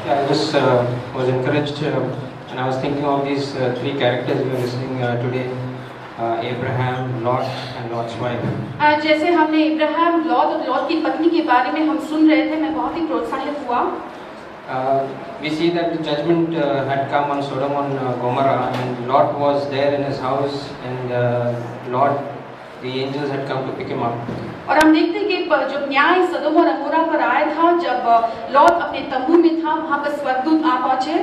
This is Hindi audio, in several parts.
I just was encouraged, and I was thinking of these three characters we were listening today: Abraham, Lot, and Lot's wife. जैसे हमने इब्राहिम, लॉट और लॉट की पत्नी के बारे में हम सुन रहे थे, मैं बहुत ही प्रोत्साहित हुआ। We see that the judgment had come on Sodom and Gomorrah, and Lot was there in his house, and Lot, the angels had come to pick him up. और हम देखते हैं कि जब न्याय सदोम और अमोरा पर आया था, जब लॉट अपने तंबू में था, वहाँ पर स्वर्गदूत आ पहुँचे।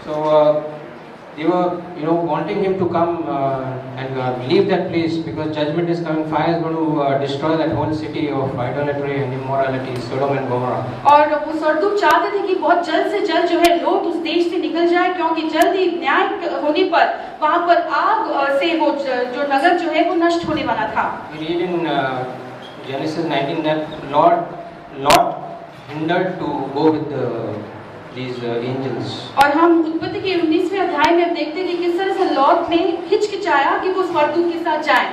So they were, wanting him to come and leave that place because judgment is coming. Fire is going to destroy that whole city of idolatry and immorality, Sodom and Gomorrah. और वो स्वर्गदूत चाहते थे कि बहुत जल्द से जल्द जो है लोट उस देश से निकल जाए, क्योंकि जल्द ही न्याय होने पर वहाँ पर आग से वो जो नगर जो है वो नष्ट होने वाला था। We read in Genesis 19 that Lot hindered to go with these angels. और हम उत्पत्ति के 19वें अध्याय में देखते हैं कि किस तरह से लॉट ने हिचकिचाया कि वो स्वर्गदूत के साथ जाएं।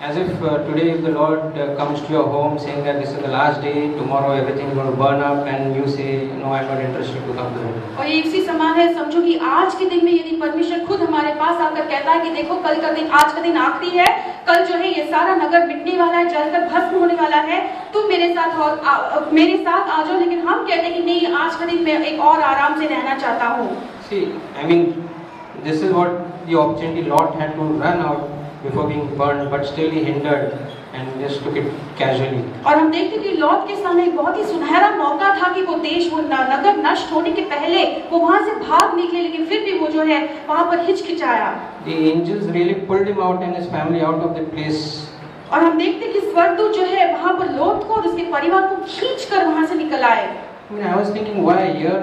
As if today if the Lord comes to your home saying that this is the last day, tomorrow everything is going to burn up, and you say, no, I'm not interested to come to him. और ये इसी समान है, समझो कि आज के दिन में यदि परमेश्वर खुद हमारे पास आकर कहता है कि देखो कल का दिन, आज का दिन आखिरी है, कल जो है ये सारा नगर मिटने वाला है, जलकर भस्म होने वाला है, तुम मेरे साथ आ जाओ, लेकिन हम कहते हैं कि नहीं, आज का दिन मैं एक और आराम से रहना चाहता हूँ। See, I mean, this is what the opportunity Lot had to run out before being burned, but still he hindered and just took it casually. और हम देखते हैं कि लॉट के सामने एक बहुत ही सुनहरा मौका था कि वो देश, वो नगर नष्ट होने के पहले वो वहाँ से भाग निकले, लेकिन फिर भी वो जो है वहाँ पर हिचकिचाया। The angels really pulled him out and his family out of the place. और हम देखते हैं कि स्वर्गदूत जो है वहाँ पर लॉट को और उसके परिवार को खींचकर वहाँ से निकल आए। I mean, I was thinking why here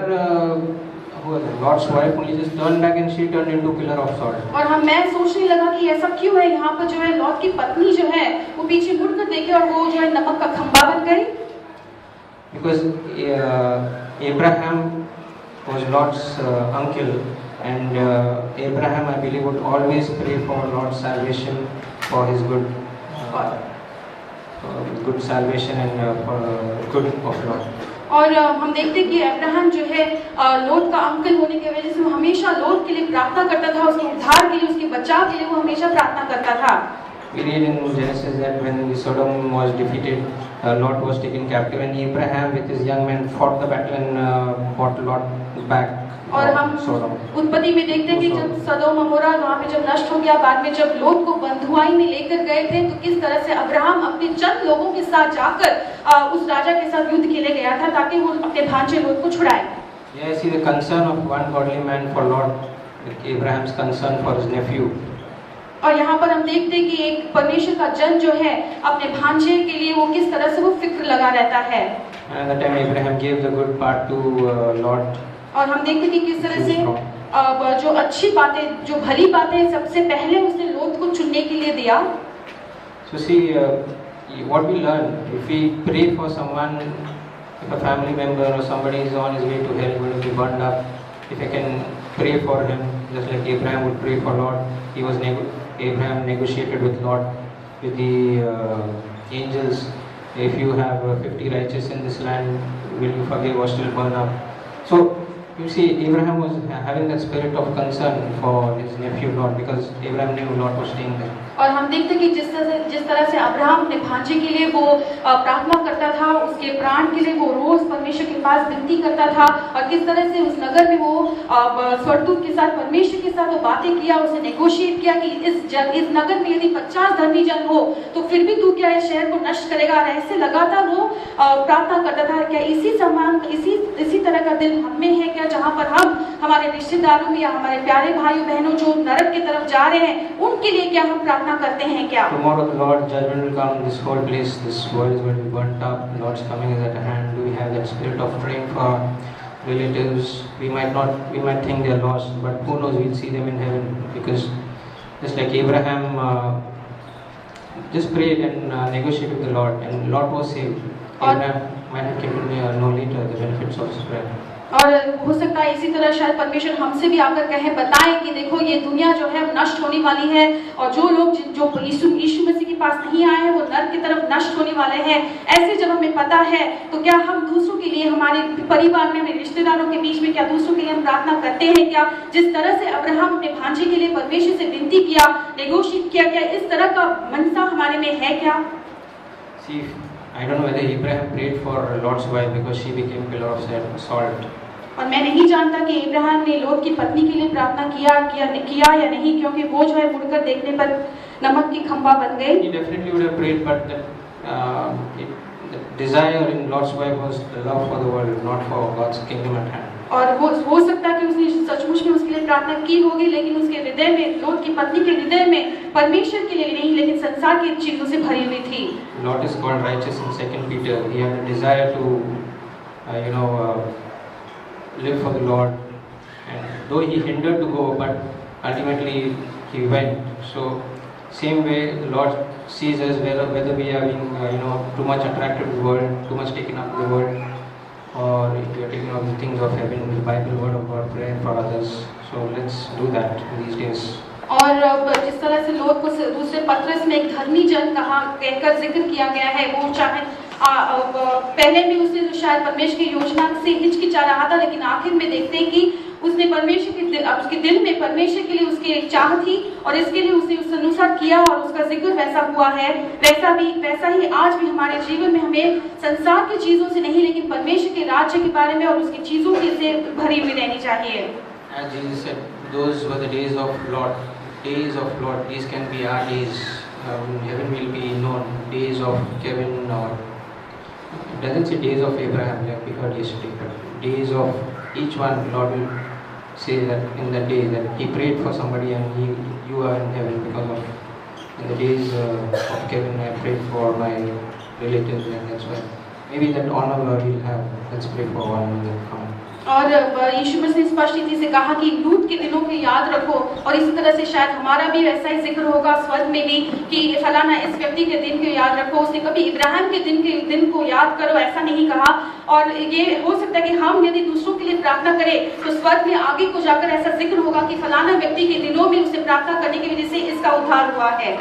Lot's wife only just turned back and she turned into pillar of salt. और मैं सोचने लगा कि ऐसा क्यों है, यहाँ पर जो है लॉट की पत्नी जो है वो पीछे मुड़कर देखे और वो जो है नमक का खंबा बन गई। Because Abraham was Lot's uncle, and Abraham, I believe, would always pray for Lot's salvation, for his good salvation and for good of Lot. और हम देखते हैं कि अब्राहम जो है लोट का अंकल होने की वजह से वो हमेशा लोट के लिए प्रार्थना करता था, उसके उद्धार के लिए, उसके बचाव के लिए वो हमेशा प्रार्थना करता था। We read in Genesis that when Sodom was defeated, Lot was taken captive, and Abraham with his young men fought the battle and brought Lot back. और हम उत्पत्ति में देखते हैं कि जब सदोम अमोरा वहाँ पे जब नष्ट हो गया, बाद में जब लोट को बंधुआई में लेकर गए थे, तो किस तरह से अब्राहम अपने चंद लोगों के साथ जाकर उस राजा के साथ युद्ध के लिए गया था ताकि वो अपने भांजे लोट को छुड़ाए। Yeah, see the concern of one godly man for Lot, Abraham's concern for his nephew. और यहाँ पर हम देखते हैं कि एक परमेश्वर का जन जो है अपने भांजे के लिए वो किस तरह से वो फिक्र लगा रहता है। And that time Abraham gave the good part to Lot. और हम देखते हैं कि किस तरह से जो अच्छी बातें, जो भली बातें सबसे पहले उसने लोट को चुनने के लिए दिया। So see, what we learn, if we pray for someone, if a family member or somebody is on his way to hell, going to be burned up, if I can pray for him, just like Abraham would pray for Lot, Abraham negotiated with Lot, with the angels. If you have 50 righteous in this land, will you forgive or still burn up? So you see, Abraham was having that spirit of concern for his nephew Lot, because Abraham knew Lot was staying there. और हम देखते कि जिस तरह से अब्राहम अपने भांजे के लिए वो प्रार्थना करता था, उसके प्राण के लिए वो रोज परमेश्वर के पास विनती करता था, और किस तरह से उस नगर में वो स्वर्गदूत के साथ, परमेश्वर के साथ वो बातें किया, उसने नेगोशिएट किया कि इस नगर में यदि 50 धर्मी जन हो तो फिर भी तू क्या इस शहर को नष्ट करेगा। ऐसे लगातार वो प्रार्थना करता था। क्या इसी तरह का दिल हम में है क्या, जहाँ पर हम हमारे रिश्तेदारों में या हमारे प्यारे भाई बहनों जो नरक की तरफ जा रहे हैं उनके लिए क्या हम प्रार्थना करते हैं क्या? Tomorrow the Lord's judgment will come. This whole place, this world is going to be burnt up. The Lord's coming is at hand. Do we have that spirit of praying for relatives? We might think they are lost, but who knows? We'll see them in heaven, because just like Abraham just prayed and negotiated with the Lord, and Lot was saved. Abraham might have come to know later the benefits of his prayer. और हो सकता है इसी तरह शायद परमेश्वर हमसे भी आकर कहे बताएं कि देखो ये दुनिया जो है नष्ट होने वाली है और जो लोग जो यीशु मसीह के पास नहीं आए हैं वो नर्क की तरफ नष्ट होने वाले हैं। ऐसे जब हमें पता है तो क्या हम दूसरों के लिए, हमारे परिवार में, हमारे रिश्तेदारों के बीच में क्या दूसरों के लिए हम प्रार्थना करते हैं क्या? जिस तरह से अब्राहम अपने भांजे के लिए परमेश्वर से विनती किया, नेगोशिएट किया, क्या इस तरह का मनसा हमारे में है क्या? See, I don't know whether Abraham prayed for Lot's wife because she became pillar of salt. और मैं नहीं जानता कि इब्राहिम ने लोट की पत्नी के लिए प्रार्थना किया या नहीं, क्योंकि वो जो है मुड़कर देखने पर नमक की खंबा बन गई। He definitely would have prayed, but the desire in Lot's wife was the love for the world, not for God's kingdom at hand. और वो हो सकता है कि उसने सचमुच में उसके लिए प्रार्थना की होगी, लेकिन उसके हृदय में, लोट की पत्नी के हृदय में परमेश्वर के लिए नहीं लेकिन संसार की चीजों से भरी हुई थी। Lot is called righteous in 2 Peter. He had a desire to, live for the Lord, and though he hindered to go, but ultimately he went. So same way the Lord sees us, whether we are being too much attracted to the world, too much taken up with the world, or if we are taking up the things of heaven, the Bible, word of God, prayer for others. So let's do that these days. और जिस तरह से लोग को दूसरे पत्रस में एक धर्मी जन कहकर जिक्र किया गया है, वो चाहे पहले भी उसने तो शायद परमेश्वर की योजना से हिचकिचा रहा था, लेकिन आखिर में देखते हैं कि उसने परमेश्वर के उसके दिल में परमेश्वर के लिए उसकी एक चाह थी और इसके लिए उसने उस अनुसार किया और उसका जिक्र वैसा हुआ है। वैसा ही आज भी हमारे जीवन में हमें संसार की चीजों से नहीं लेकिन परमेश्वर के राज्य के बारे में और उसकी चीजों से भरी हुई रहनी चाहिए। As Jesus said, those were the days of Lord. Days of Lord. These can be our days. Heaven will be known. Days of Kevin, or it doesn't say days of Abraham like we heard yesterday, but days of each one. Lord will say that in the day that he prayed for somebody and you are in heaven because of. In the days of Kevin, I prayed for my relatives, and that's why maybe that honor Lord will have. Let's pray for one another. Come on. और यीशु मसीह ने स्पष्ट रीति से कहा कि लूत के दिनों को याद रखो, और इसी तरह से शायद हमारा भी वैसा ही जिक्र होगा स्वर्ग में भी कि फलाना इस व्यक्ति के दिन को याद रखो। उसने कभी इब्राहिम के दिन को याद करो ऐसा नहीं कहा। और ये हो सकता है कि हम यदि दूसरों के लिए प्रार्थना करें तो स्वर्ग में आगे को जाकर ऐसा जिक्र होगा कि फलाना व्यक्ति के दिनों में उसे प्रार्थना करने की वजह से इसका उद्धार हुआ है।